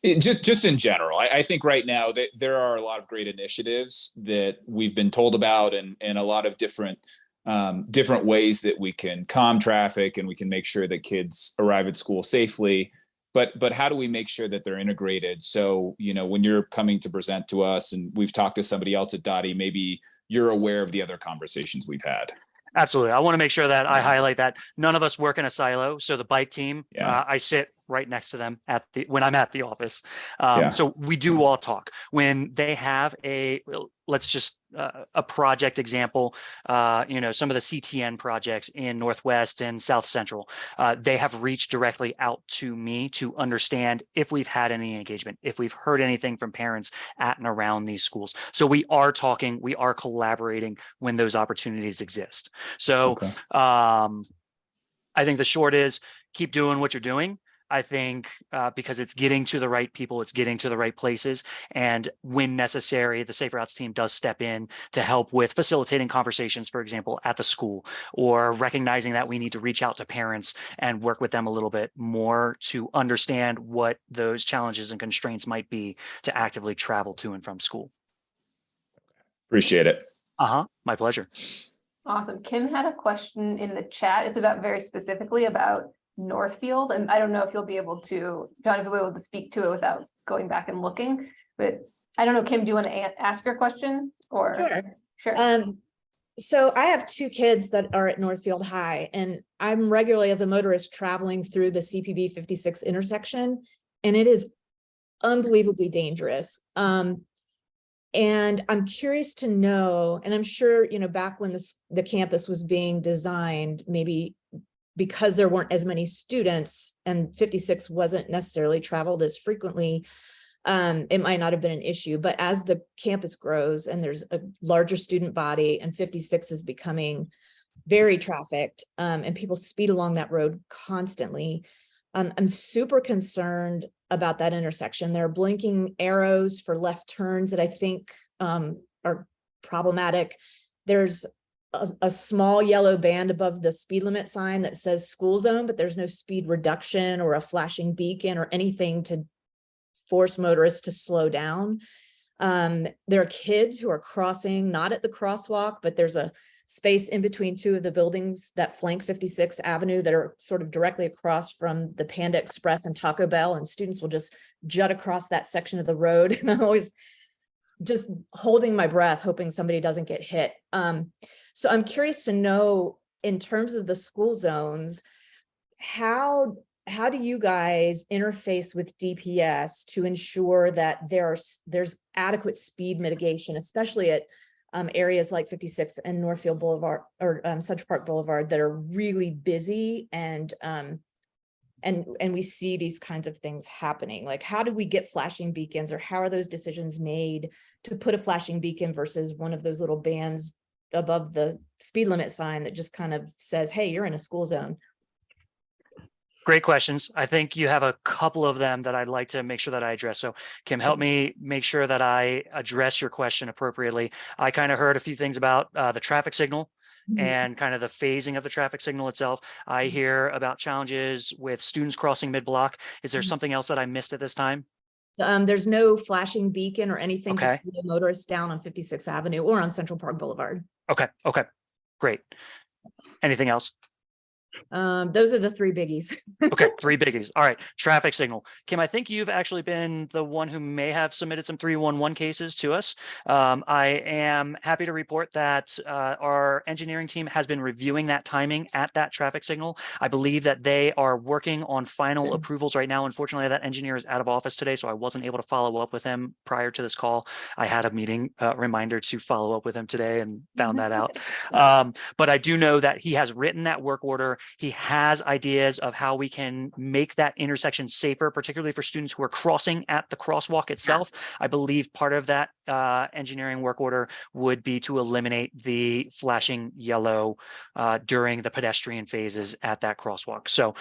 Just in general, I think right now that there are a lot of great initiatives that we've been told about, and a lot of different ways that we can calm traffic and we can make sure that kids arrive at school safely. But how do we make sure that they're integrated? So, when you're coming to present to us and we've talked to somebody else at Dottie, maybe you're aware of the other conversations we've had. Absolutely. I want to make sure that I highlight that none of us work in a silo. So the bike team, I sit right next to them when I'm at the office. So we do all talk. When they have a project example, some of the CTN projects in Northwest and South Central, they have reached directly out to me to understand if we've had any engagement, if we've heard anything from parents at and around these schools. So we are talking, we are collaborating when those opportunities exist. So I think the short is keep doing what you're doing. I think because it's getting to the right people, it's getting to the right places. And when necessary, the Safe Routes team does step in to help with facilitating conversations, for example, at the school, or recognizing that we need to reach out to parents and work with them a little bit more to understand what those challenges and constraints might be to actively travel to and from school. Appreciate it. My pleasure. Awesome. Kim had a question in the chat. It's about very specifically about Northfield, and I don't know if you'll be able to, John, if you'll be able to speak to it without going back and looking, but I don't know, Kim, do you want to ask your question? Or sure. So I have two kids that are at Northfield High, and I'm regularly as a motorist traveling through the CPB 56 intersection, and it is unbelievably dangerous. And I'm curious to know, and I'm sure, back when the campus was being designed, maybe because there weren't as many students and 56 wasn't necessarily traveled as frequently, it might not have been an issue. But as the campus grows and there's a larger student body and 56 is becoming very trafficked, and people speed along that road constantly, I'm super concerned about that intersection. There are blinking arrows for left turns that I think are problematic. There's a small yellow band above the speed limit sign that says school zone, but there's no speed reduction or a flashing beacon or anything to force motorists to slow down. There are kids who are crossing, not at the crosswalk, but there's a space in between two of the buildings that flank 56 Avenue that are sort of directly across from the Panda Express and Taco Bell, and students will just jut across that section of the road. And I'm always just holding my breath, hoping somebody doesn't get hit. So I'm curious to know, in terms of the school zones, how do you guys interface with DPS to ensure that there's adequate speed mitigation, especially at areas like 56 and Northfield Boulevard or Central Park Boulevard that are really busy, and we see these kinds of things happening? Like, how do we get flashing beacons, or how are those decisions made to put a flashing beacon versus one of those little bands above the speed limit sign that just kind of says, hey, you're in a school zone? Great questions. I think you have a couple of them that I'd like to make sure that I address. So Kim, help me make sure that I address your question appropriately. I kind of heard a few things about the traffic signal and kind of the phasing of the traffic signal itself. I hear about challenges with students crossing mid-block. Is there something else that I missed at this time? There's no flashing beacon or anything to Okay. slow motorists down on 56th Avenue or on Central Park Boulevard. Okay. Okay. Great. Anything else? Those are the three biggies. Okay, three biggies. All right, traffic signal. Kim, I think you've actually been the one who may have submitted some 311 cases to us. I am happy to report that our engineering team has been reviewing that timing at that traffic signal. I believe that they are working on final approvals right now. Unfortunately, that engineer is out of office today, so I wasn't able to follow up with him prior to this call. I had a meeting reminder to follow up with him today and found that out. But I do know that he has written that work order. He has ideas of how we can make that intersection safer, particularly for students who are crossing at the crosswalk itself. I believe part of that engineering work order would be to eliminate the flashing yellow during the pedestrian phases at that crosswalk. So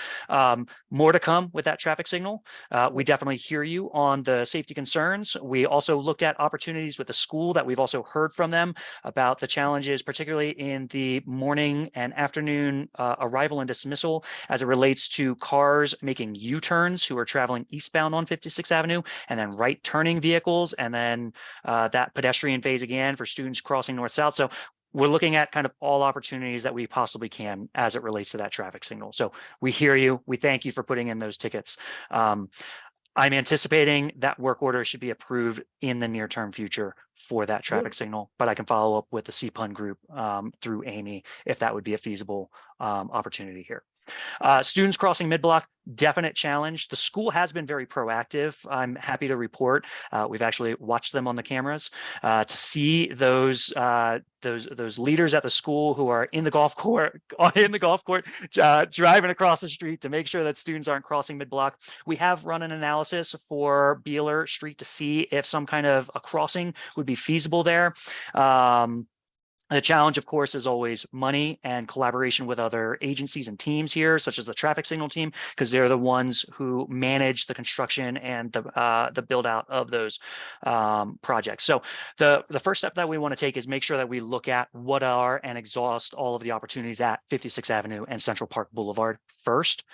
more to come with that traffic signal. We definitely hear you on the safety concerns. We also looked at opportunities with the school that we've also heard from them about the challenges, particularly in the morning and afternoon arrival and dismissal as it relates to cars making U-turns who are traveling eastbound on 56th Avenue, and then right turning vehicles, and then that pedestrian phase again for students crossing north-south. So we're looking at kind of all opportunities that we possibly can as it relates to that traffic signal. So we hear you. We thank you for putting in those tickets. I'm anticipating that work order should be approved in the near-term future for that traffic signal, but I can follow up with the CPUN group through Amy if that would be a feasible opportunity here. Students crossing mid-block, definite challenge. The school has been very proactive. I'm happy to report. We've actually watched them on the cameras to see those leaders at the school who are in the golf court, driving across the street to make sure that students aren't crossing mid-block. We have run an analysis for Beeler Street to see if some kind of a crossing would be feasible there. The challenge, of course, is always money and collaboration with other agencies and teams here, such as the traffic signal team, because they're the ones who manage the construction and the build out of those projects. So the first step that we want to take is make sure that we look at what are and exhaust all of the opportunities at 56th Avenue and Central Park Boulevard first.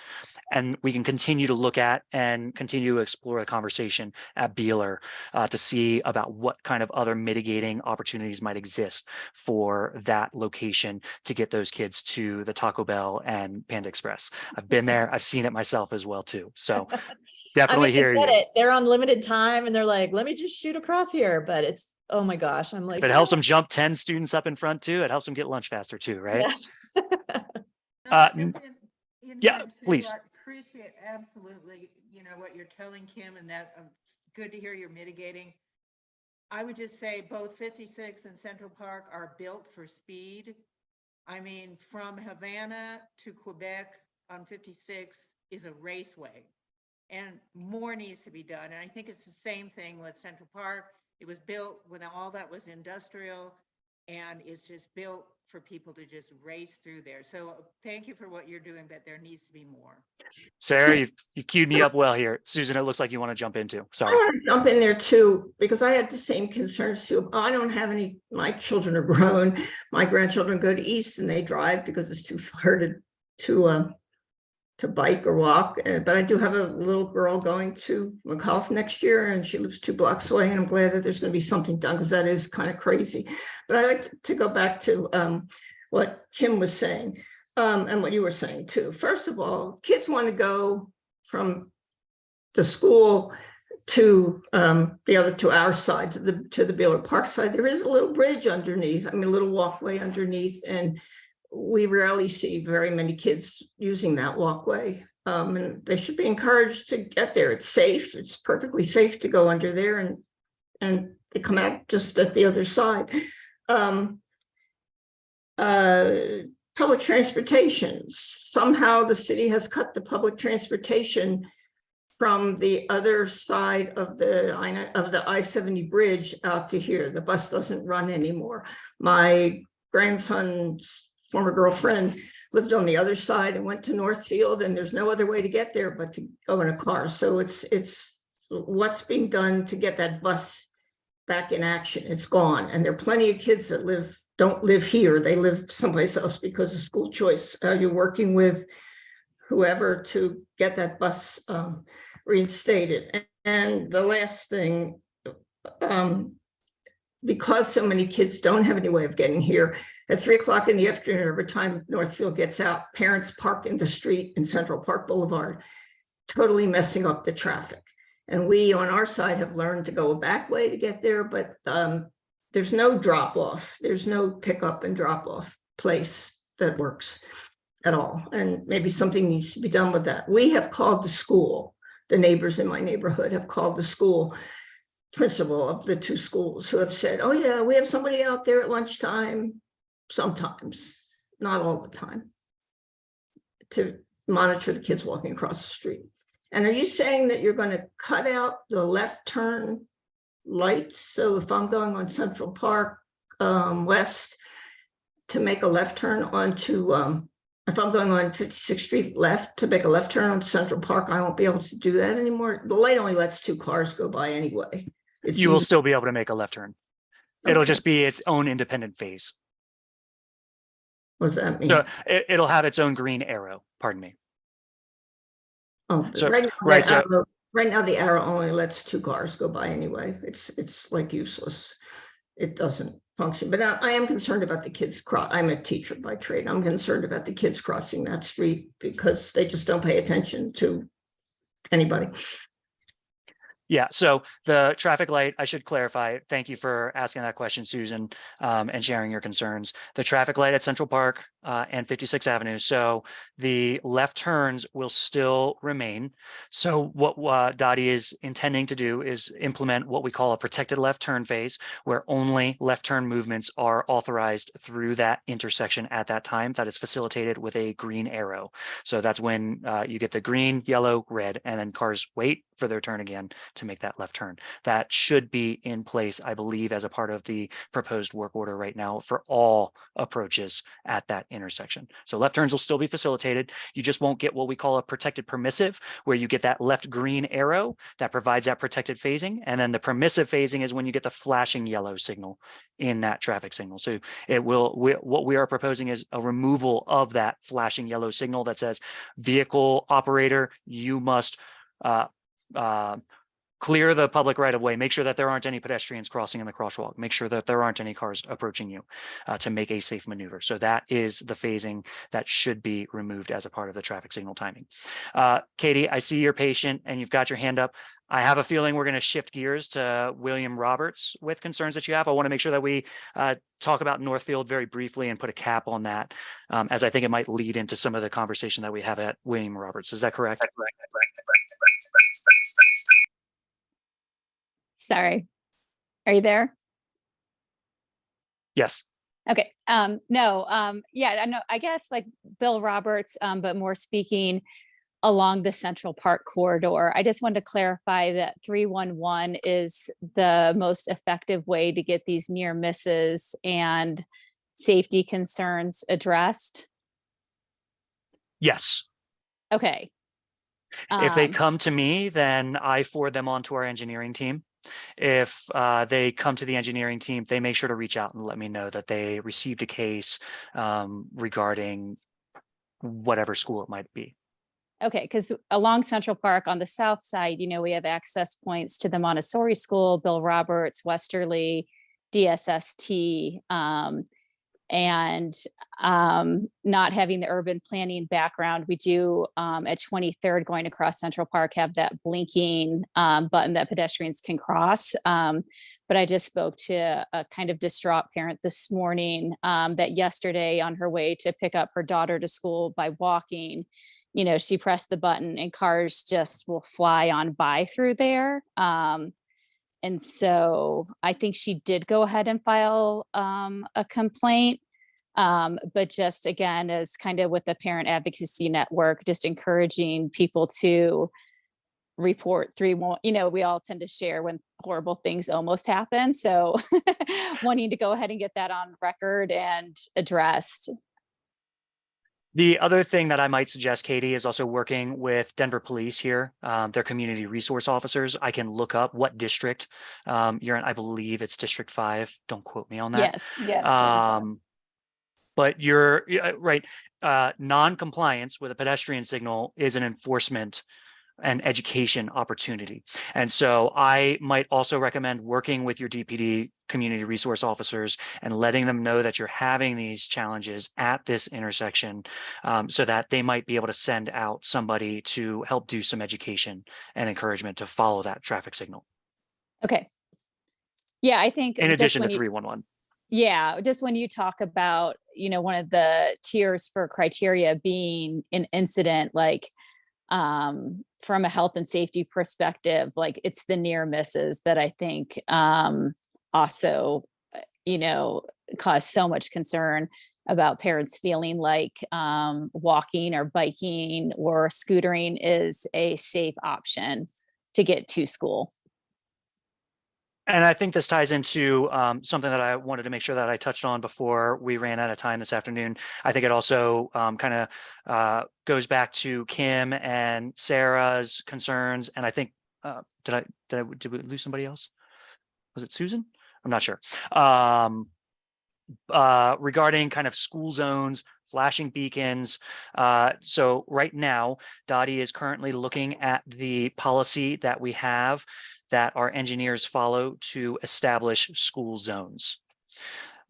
And we can continue to look at and continue to explore the conversation at Beeler to see about what kind of other mitigating opportunities might exist for that location to get those kids to the Taco Bell and Panda Express. I've been there. I've seen it myself as well too. So definitely hear you. They're on limited time and they're like, let me just shoot across here. But it's, oh my gosh, I'm like, if it helps them jump 10 students up in front too, it helps them get lunch faster too, right? Yes. Yeah, please. I appreciate absolutely, what you're telling Kim, and that good to hear you're mitigating. I would just say both 56 and Central Park are built for speed. I mean, from Havana to Quebec on 56 is a raceway, and more needs to be done. And I think it's the same thing with Central Park. It was built when all that was industrial, and it's just built for people to just race through there. So thank you for what you're doing, but there needs to be more. Sarah, you've queued me up well here. Susan, it looks like you want to jump into. Sorry. I want to jump in there too, because I had the same concerns too. I don't have any, my children are grown. My grandchildren go to East and they drive because it's too far to bike or walk. But I do have a little girl going to McAuliffe next year, and she lives 2 blocks away, and I'm glad that there's going to be something done, because that is kind of crazy. But I'd like to go back to what Kim was saying and what you were saying too. First of all, kids want to go from the school to the other, to our side, to the Beeler Park side. There is a little bridge underneath, a little walkway underneath, and we rarely see very many kids using that walkway, and they should be encouraged to get there. It's safe. It's perfectly safe to go under there, and they come out just at the other side. Public transportation. Somehow the city has cut the public transportation from the other side of the I-70 bridge out to here. The bus doesn't run anymore. My grandson's former girlfriend lived on the other side and went to Northfield, and there's no other way to get there but to go in a car. So it's what's being done to get that bus back in action. It's gone. And there are plenty of kids that don't live here. They live someplace else because of school choice. You're working with whoever to get that bus reinstated. And the last thing, because so many kids don't have any way of getting here, at 3 o'clock in the afternoon, every time Northfield gets out, parents park in the street in Central Park Boulevard, totally messing up the traffic. And we on our side have learned to go a back way to get there, but there's no drop off. There's no pick up and drop off place that works at all. And maybe something needs to be done with that. We have called the school. The neighbors in my neighborhood have called the school principal of the 2 schools who have said, oh yeah, we have somebody out there at lunchtime, sometimes, not all the time, to monitor the kids walking across the street. And are you saying that you're going to cut out the left turn lights? So if I'm going on Central Park West to make a left turn onto, if I'm going on 56th Street left to make a left turn on Central Park, I won't be able to do that anymore. The light only lets 2 cars go by anyway. You will still be able to make a left turn. It'll Okay. just be its own independent phase. What does that mean? So it'll have its own green arrow, pardon me. Oh, So- right now, right, that so- arrow- right now the arrow only lets 2 cars go by anyway. It's like useless. It doesn't function. But I am concerned about the kids I'm a teacher by trade. I'm concerned about the kids crossing that street because they just don't pay attention to anybody. Yeah, so the traffic light, I should clarify, thank you for asking that question, Susan, and sharing your concerns. The traffic light at Central Park and 56th Avenue, so the left turns will still remain. So what Dottie is intending to do is implement what we call a protected left turn phase, where only left turn movements are authorized through that intersection at that time. That is facilitated with a green arrow. So that's when you get the green, yellow, red, and then cars wait for their turn again to make that left turn. That should be in place, I believe, as a part of the proposed work order right now for all approaches at that intersection. So left turns will still be facilitated. You just won't get what we call a protected permissive, where you get that left green arrow that provides that protected phasing. And then the permissive phasing is when you get the flashing yellow signal in that traffic signal. So it will, what we are proposing is a removal of that flashing yellow signal that says, vehicle operator, you must clear the public right of way, make sure that there aren't any pedestrians crossing in the crosswalk, make sure that there aren't any cars approaching you to make a safe maneuver. So that is the phasing that should be removed as a part of the traffic signal timing. Katie, I see you're patient and you've got your hand up. I have a feeling we're going to shift gears to William Roberts with concerns that you have. I want to make sure that we talk about Northfield very briefly and put a cap on that, as I think it might lead into some of the conversation that we have at William Roberts. Is that correct? Sorry. Are you there? Yes. Okay. No. Yeah, I know. I guess like Bill Roberts, but more speaking along the Central Park corridor. I just wanted to clarify that 311 is the most effective way to get these near misses and safety concerns addressed. Yes. Okay. If they come to me, then I forward them on to our engineering team. If they come to the engineering team, they make sure to reach out and let me know that they received a case regarding whatever school it might be. Okay, because along Central Park on the south side, we have access points to the Montessori School, Bill Roberts, Westerly, DSST, and not having the urban planning background, we do at 23rd going across Central Park have that blinking button that pedestrians can cross. But I just spoke to a kind of distraught parent this morning that yesterday on her way to pick up her daughter to school by walking, she pressed the button and cars just will fly on by through there. And so I think she did go ahead and file a complaint. But just again, as kind of with the parent advocacy network, just encouraging people to report 3-1, we all tend to share when horrible things almost happen. So wanting to go ahead and get that on record and addressed. The other thing that I might suggest, Katie, is also working with Denver Police here, their community resource officers. I can look up what district you're in. I believe it's District 5. Don't quote me on that. Yes. But you're right. Non-compliance with a pedestrian signal is an enforcement and education opportunity. And so I might also recommend working with your DPD community resource officers and letting them know that you're having these challenges at this intersection, so that they might be able to send out somebody to help do some education and encouragement to follow that traffic signal. Okay. Yeah, I think In addition to 311. Yeah, just when you talk about, one of the tiers for criteria being an incident, like from a health and safety perspective, like it's the near misses that I think also, cause so much concern about parents feeling like walking or biking or scootering is a safe option to get to school. And I think this ties into something that I wanted to make sure that I touched on before we ran out of time this afternoon. I think it also kind of goes back to Kim and Sarah's concerns. And I think, did we lose somebody else? Was it Susan? I'm not sure. Regarding kind of school zones, flashing beacons. So right now, Dottie is currently looking at the policy that we have that our engineers follow to establish school zones.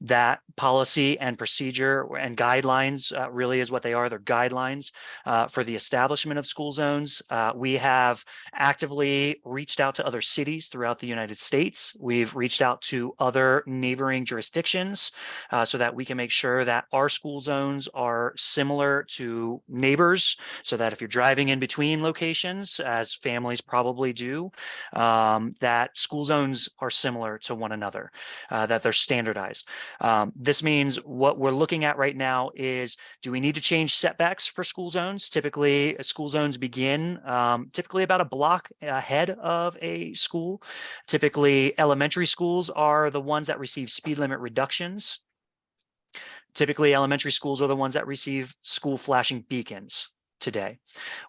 That policy and procedure and guidelines really is what they are. They're guidelines for the establishment of school zones. We have actively reached out to other cities throughout the United States. We've reached out to other neighboring jurisdictions so that we can make sure that our school zones are similar to neighbors, so that if you're driving in between locations, as families probably do, that school zones are similar to one another, that they're standardized. This means what we're looking at right now is, do we need to change setbacks for school zones? Typically, school zones begin typically about a block ahead of a school. Typically, elementary schools are the ones that receive speed limit reductions. Typically, elementary schools are the ones that receive school flashing beacons today.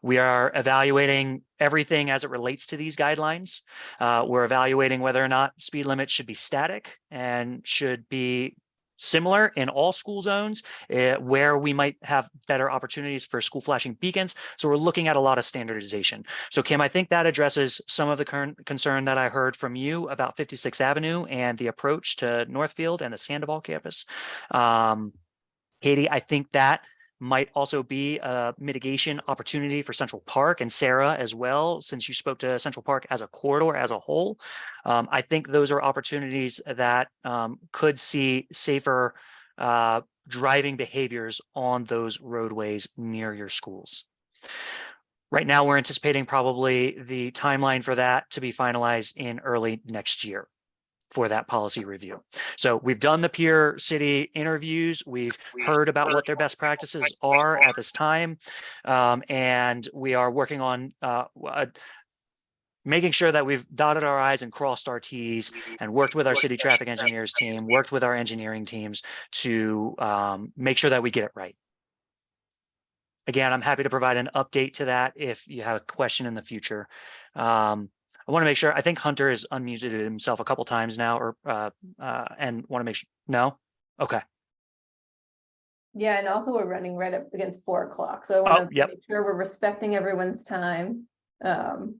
We are evaluating everything as it relates to these guidelines. We're evaluating whether or not speed limits should be static and should be similar in all school zones, where we might have better opportunities for school flashing beacons. So we're looking at a lot of standardization. So Kim, I think that addresses some of the current concern that I heard from you about 56th Avenue and the approach to Northfield and the Sandoval campus. Katie, I think that might also be a mitigation opportunity for Central Park, and Sarah as well, since you spoke to Central Park as a corridor as a whole. I think those are opportunities that could see safer driving behaviors on those roadways near your schools. Right now, we're anticipating probably the timeline for that to be finalized in early next year for that policy review. So we've done the peer city interviews. We've heard about what their best practices are at this time. And we are working on making sure that we've dotted our I's and crossed our T's and worked with our city traffic engineers team, worked with our engineering teams to make sure that we get it right. Again, I'm happy to provide an update to that if you have a question in the future. I want to make sure, I think Hunter has unmuted himself a couple times now, or and want to make sure, no? Okay. Yeah, and also we're running right up against 4 o'clock. So I want to make sure we're respecting everyone's time. And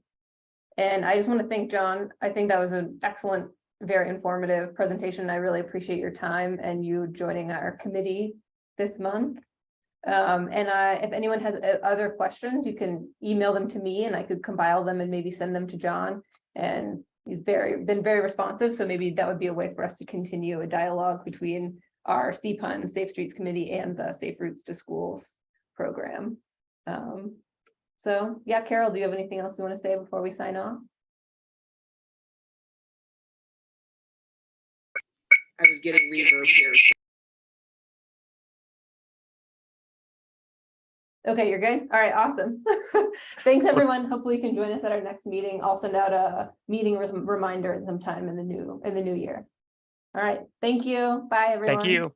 I just want to thank John. I think that was an excellent, very informative presentation. I really appreciate your time and you joining our committee this month. If anyone has other questions, you can email them to me and I could compile them and maybe send them to John. And he's been very responsive. So maybe that would be a way for us to continue a dialogue between our CPUN, Safe Streets Committee, and the Safe Routes to Schools program. So yeah, Carol, do you have anything else you want to say before we sign off? I was getting reverb here. Okay, you're good? All right, awesome. Thanks, everyone. Hopefully you can join us at our next meeting. I'll send out a meeting reminder sometime in the new year. All right, thank you. Bye, everyone. Thank you.